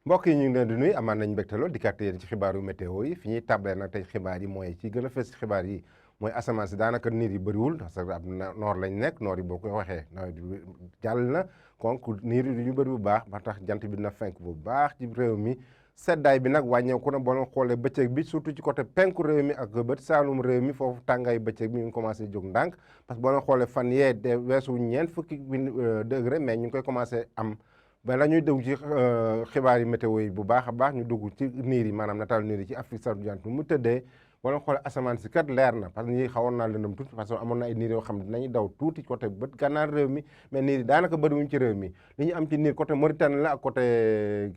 mbokk yi ñu ngi leen di nuyu amaan nañ mbégte lool dikkaat yéen ci xibaaru météo yi fi ñuy tàmbalee nag tey xibaar yi mooy ci gën a fës xibaar yi mooy asamaan si daanaka niir yi bëriwul parce que ab noor lañ nekk noor yi boo ko waxee nawet bi jàll na donc niir yi du ñu bëri bu baax ba tax jant bi na fenk bu baax ci réew mi seddaay bi nag wàññeeku na boo leen xoolee bëccëg bi surtout ci côté penku réew mi ak bët saalum réew mi foofu tàngaay bëccëg bi ñu ngi commencé jóg ndànk parce que boo leen xoolee fan yee de weesu ñeent fukki degré mais ñu ngi koy commencé am ba la ñuy dugg ci xibaar yi météo yi bu baax a baax ñu dugg ci niir yi maanaam nataal niir yi ci Afrique sowu-jant mu tëddee wala xool asamaan si kat leer na parce que ñi xawoon naa lëndëm tuuti parce que amoon na ay niir yoo xam ne dinañu daw tuuti côté bët gànnaar réew mi mais niir yi daanaka bëriwuñ ci réew mi li ñu am ci niir côté Mauritanie la ak côté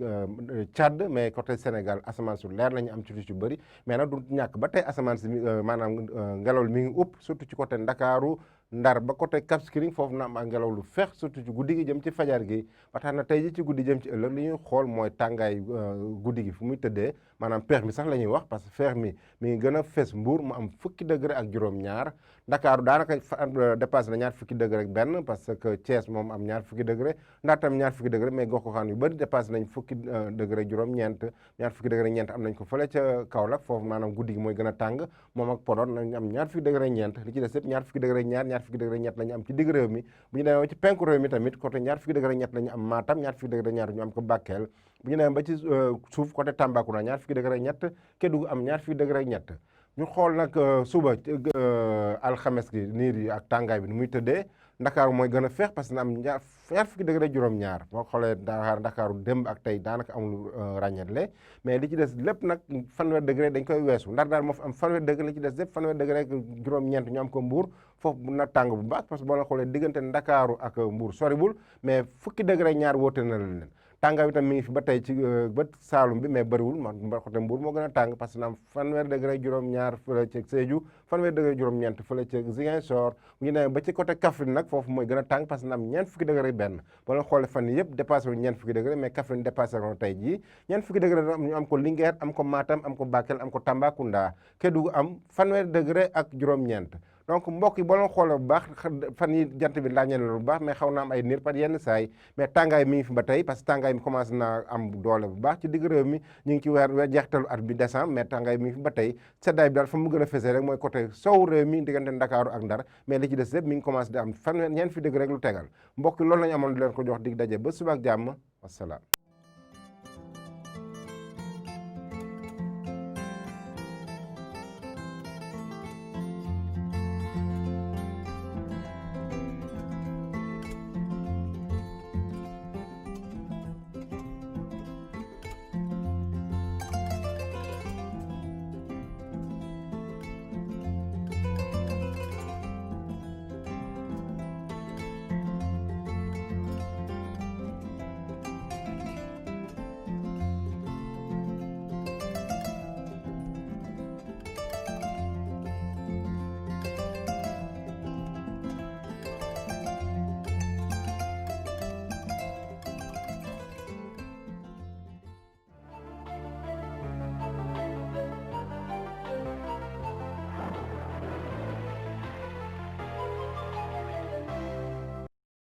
Tchad mais côté Sénégal asamaan su leer la ñu am ci lu ci bëri mais nag du ñàkk ba tey asamaan si maanaam ngelaw mi ngi upp surtout ci côté Ndakaaru Ndar ba côté Cap Skirring foofu na am ak ngelaw lu feex surtout ci guddi gi jëm ci fajar gi ba tax na tey ji ci guddi jëm ci ëllëg li ñuy xool mooy tàngaay guddi gi fu muy tëddee maanaam peex mi sax la ñuy wax parce que feex mi ngi gën a fees Mbuur mu am fukki degré ak juróom-ñaar Ndakaaru daanaka dépassé na ñaar fukki degré ak benn parce que Thiès moom am ñaar fukki degré Ndar tam ñaar fukki degré mais gox-goxaan yu bëri dépassé nañ fukki degré juróom-ñeent ñaar fukki degré ñeent am nañ ko fële ca Kaolack foofu maanaam guddi gi mooy gën a tàng moom ak Podor nañ am ñaar fukki degré ñeent li ci des yëpp ñaar fukki degré ñaar fukki degré ñett la ñu am ci digg réew mi bu ñu demee ba ci penku réew mi tamit côté ñaar fukki degré ñett la ñu am Matam ñaar fukki degré ñaar ñu am ko Bakel bu ñu demee ba ci suuf côté Tambacounda ñaar fukki degré ñett Kédougou am ñaar fukki degré ñett ñu xool nag suba alxames gi niir yi ak tàngaay bi ni muy tëddee Ndakaaru mooy gën a feex parce que na am ñaar fukki degré juróom-ñaar boo xoolee Ndakaaru démb ak tey daanaka amul ràññetle mais li ci des lépp nag fanweer degré dañ koy weesu Ndar daal moo fi am fanweer degré li ci des lépp fanweer degré ak juróom-ñeent ñu am ko Mbuur foofu na tàng bu baax parce que boo la xoolee diggante Ndakaaru ak Mbuur soriwul mais fukki degré ñaar woote na leen tàngaay bi tam mi ngi fi ba tey ci bët Saalum bi mais bëriwul ma côté Mbuur moo gën a tàng parce que na am fanweer degré juróom-ñaar fële ca Sédhiou fanweer degré juróom-ñeent fële ca Ziguinchor bu ñu demee ba ci côté Kaffrine nag foofu mooy gën a tàng parce que na am ñeent fukki degré benn boo leen xoolee fan yëpp dépassé wu ñeent fukki degré mais Kaffrine dépassé ko tey jii ñeent fukki degré ñu am ko Linguère am ko Matam am ko Bakel am ko Tambacounda Kédougou am fanweer degré ak juróom-ñeent donc mbokk yi boo leen xoolee bu baax fan yi jant bi laañee la bu baax mais xaw na am ay niir par yenn saay mais tàngaay mi ngi fi ba tey parce que tàngaay mi commencé naa am doole bu baax ci digg réew mi ñu ngi ci weer jeextalu at bi décembre mais tàngaay mi ngi fi ba tey seddaay bi daal fa mu gën a fesee rek mooy côté sow réew mi diggante Ndakaaru ak Ndar mais li ci des lépp mi ngi commencé di am fanweer ñeent fi dëgg rek lu tegal mbokk yi loolu lañu amoon di leen ko jox dig daje ba suba ak jàmm wasalaam